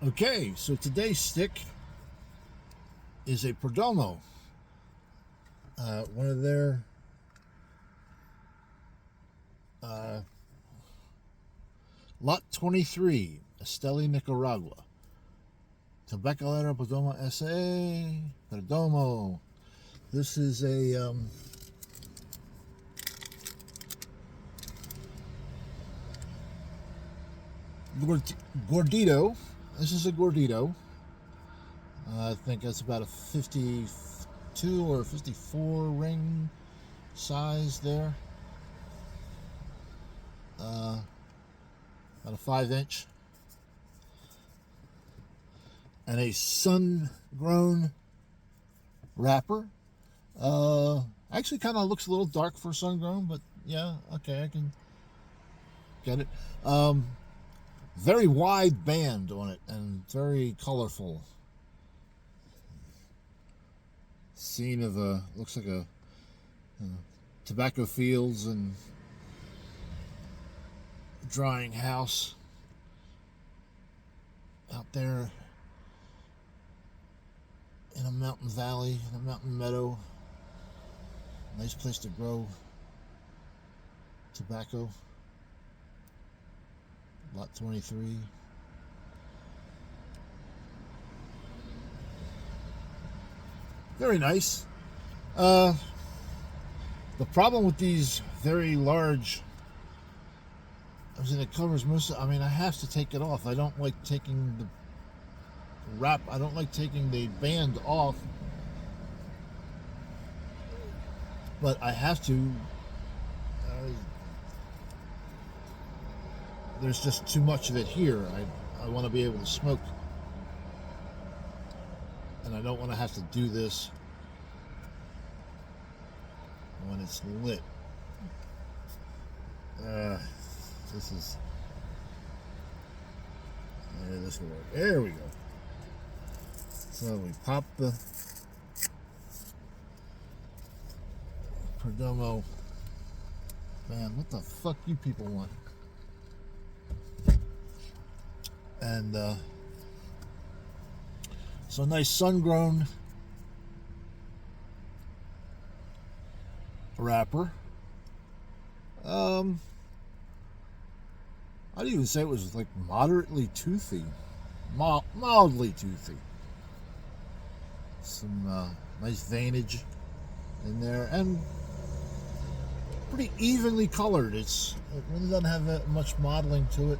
Okay, so today's stick is a Perdomo. One of their Lot 23, Esteli, Nicaragua. Tabacalera Perdomo S.A. Perdomo. This is a gordito. This is a gordito. I think that's about a 52 or 54 ring size there. About a 5-inch. And a sun-grown wrapper. Actually kind of looks a little dark for sun-grown, but yeah, okay, I can get it. Very wide band on it and very colorful. Scene of looks like a tobacco fields and drying house out there in a mountain valley, in a mountain meadow. Nice place to grow tobacco. Lot 23. Very nice. The problem with these very large, it covers most of, I have to take it off. I don't like taking the wrap, I don't like taking the band off, but I have to. There's just too much of it here. I want to be able to smoke, and I don't want to have to do this when it's lit. This is, this will work. There we go. So we pop the Perdomo. Man, what the fuck you people want? And so nice sun-grown wrapper. I'd even say it was like moderately toothy, mildly toothy. Some nice veinage in there, and pretty evenly colored. It really doesn't have that much modeling to it.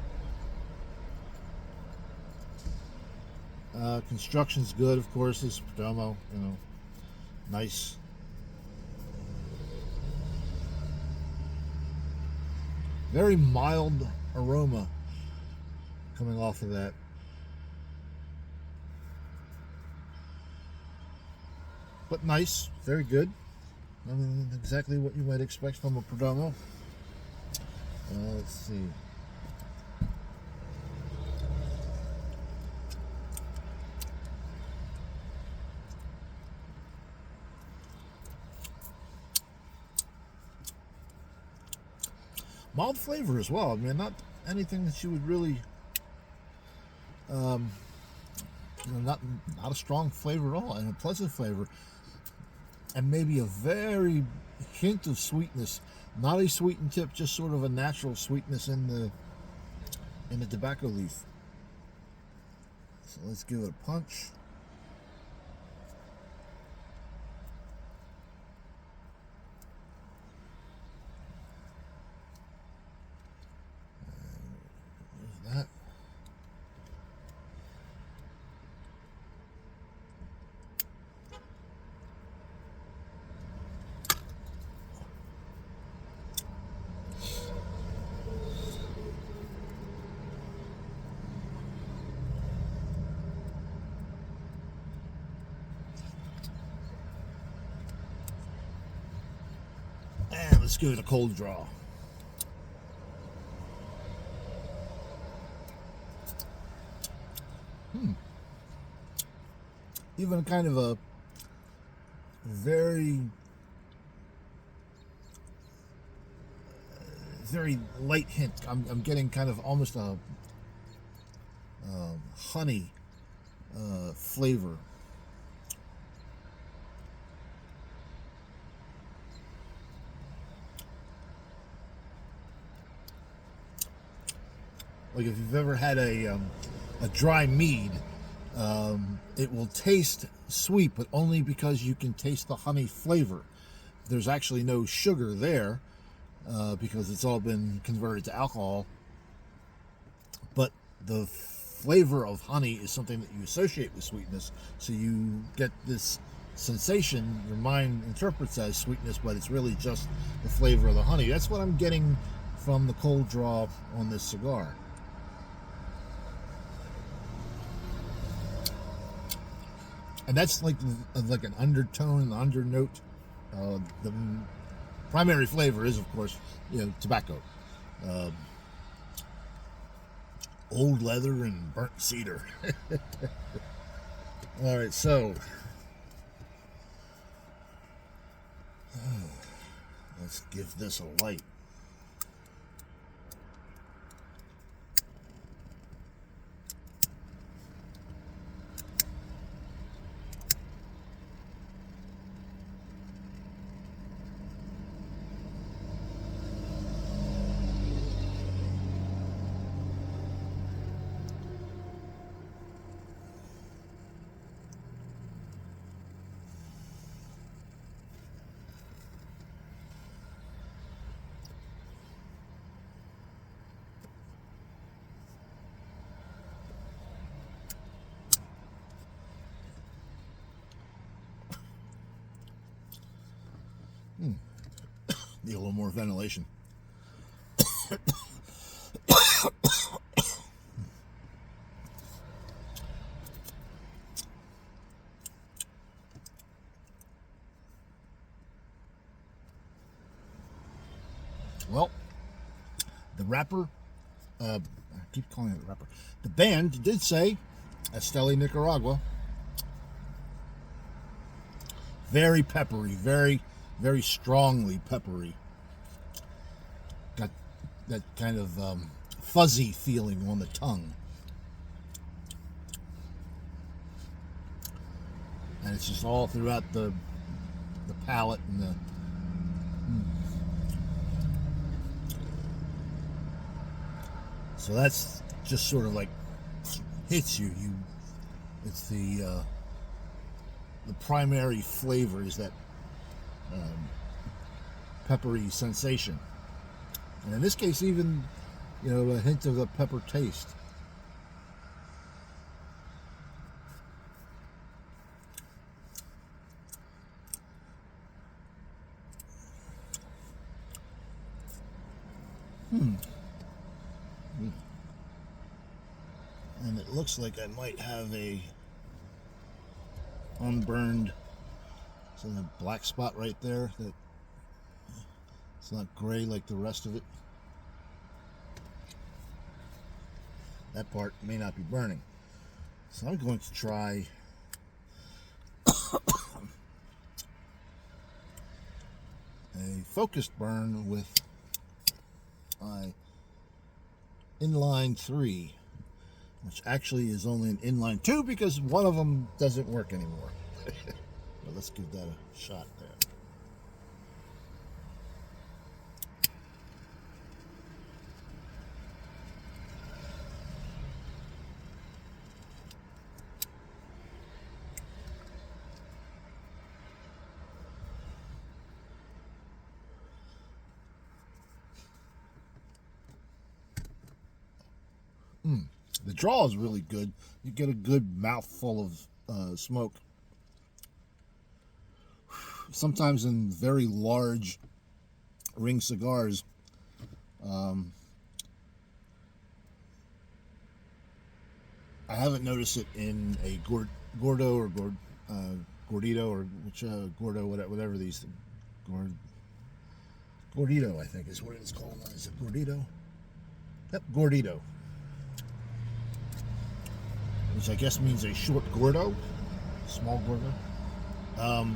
Construction's good, of course. This Perdomo, nice. Very mild aroma coming off of that. But nice, very good. Exactly what you might expect from a Perdomo. Let's see. Mild flavor as well. Not anything that you would really, not a strong flavor at all, and a pleasant flavor, and maybe a very hint of sweetness. Not a sweetened tip, just sort of a natural sweetness in the tobacco leaf. So let's give it a punch. That. And let's give it a cold draw. Even kind of a very light hint. I'm getting kind of almost a honey flavor. Like if you've ever had a dry mead, it will taste sweet, but only because you can taste the honey flavor. There's actually no sugar there because it's all been converted to alcohol. But the flavor of honey is something that you associate with sweetness, so you get this sensation your mind interprets as sweetness, but it's really just the flavor of the honey. That's what I'm getting from the cold draw on this cigar. And that's like an undertone, an undernote. The primary flavor is, of course, tobacco, old leather and burnt cedar. All right, so let's give this a light. Need a little more ventilation. Well, the wrapper, I keep calling it the wrapper. The band did say Esteli, Nicaragua. Very peppery, very, very strongly peppery. Got that kind of fuzzy feeling on the tongue. And it's just all throughout the palate and the... So that's just sort of like hits you. It's the primary flavor is that peppery sensation, and in this case, even a hint of the pepper taste. And it looks like I might have a unburned, so a black spot right there that it's not gray like the rest of it. That part may not be burning. So I'm going to try a focused burn with my inline 3, which actually is only an inline 2 because one of them doesn't work anymore. But let's give that a shot there. The draw is really good. You get a good mouthful of smoke. Sometimes in very large ring cigars, I haven't noticed it in a Gordo or Gordito or Gordo, whatever these Gordito, I think is what it's called. Is it Gordito? Yep, Gordito. Which I guess means a short Gordo, small Gordo. I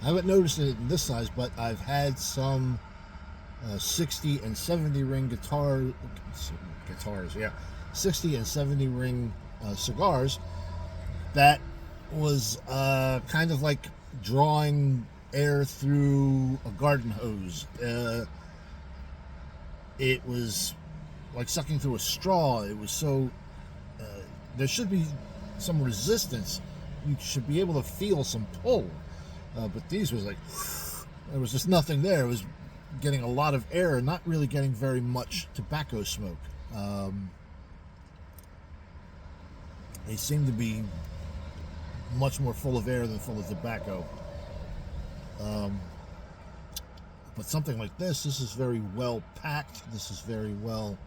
haven't noticed it in this size, but I've had some 60 and 70 ring guitars, yeah, 60 and 70 ring cigars, that was kind of like drawing air through a garden hose. It was like sucking through a straw. It was so, there should be some resistance. You should be able to feel some pull. But these was like, there was just nothing there. It was getting a lot of air, not really getting very much tobacco smoke. They seem to be much more full of air than full of tobacco. But something like this is very well packed. This is very well,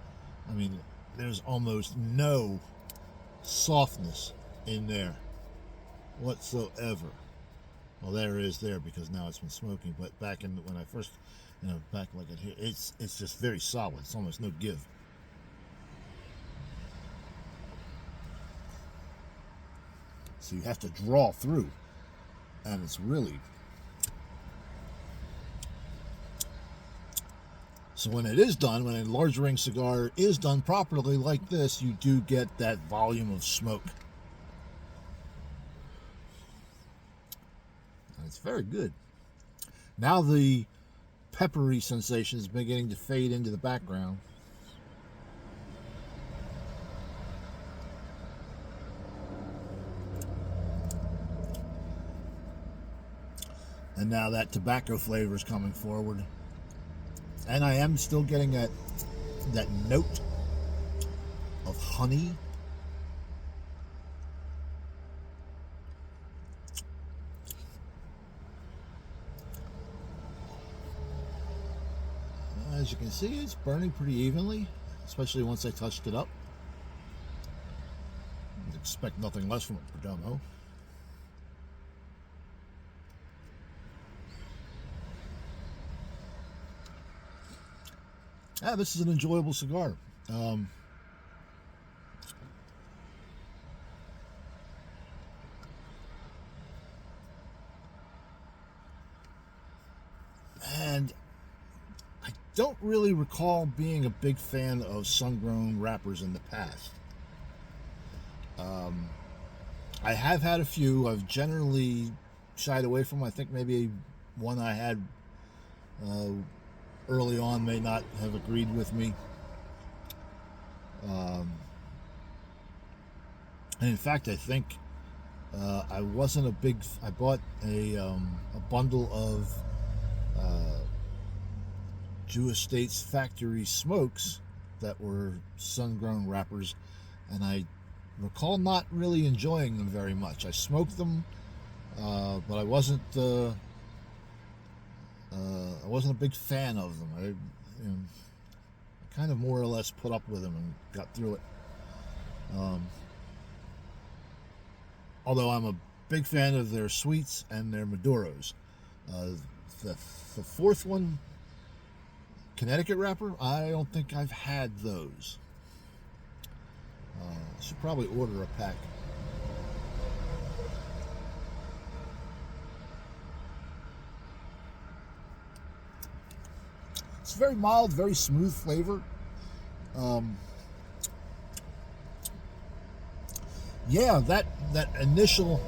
I mean, there's almost no softness in there whatsoever. Well, there is there because now it's been smoking, but back in when I first, back like it here, it's just very solid. It's almost no give. So you have to draw through, and it's really. So when it is done, when a large ring cigar is done properly like this, you do get that volume of smoke. And it's very good. Now the peppery sensation is beginning to fade into the background. And now that tobacco flavor is coming forward. And I am still getting that note of honey. As you can see, it's burning pretty evenly, especially once I touched it up. I'd expect nothing less from a Perdomo. Yeah, this is an enjoyable cigar. And I don't really recall being a big fan of sun-grown wrappers in the past. I have had a few. I've generally shied away from them. I think maybe one I had early on may not have agreed with me. And in fact, I think I wasn't a big. I bought a bundle of Jewish States factory smokes that were sun-grown wrappers, and I recall not really enjoying them very much. I smoked them, but I wasn't a big fan of them. I kind of more or less put up with them and got through it. Although I'm a big fan of their sweets and their Maduros. The fourth one, Connecticut wrapper, I don't think I've had those. I should probably order a pack. It's very mild, very smooth flavor. Yeah, that initial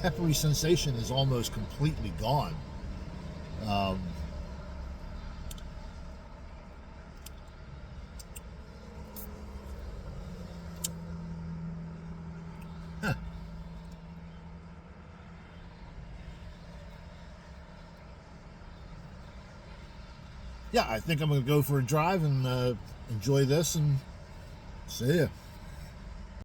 peppery sensation is almost completely gone. Yeah, I think I'm going to go for a drive and enjoy this and see ya.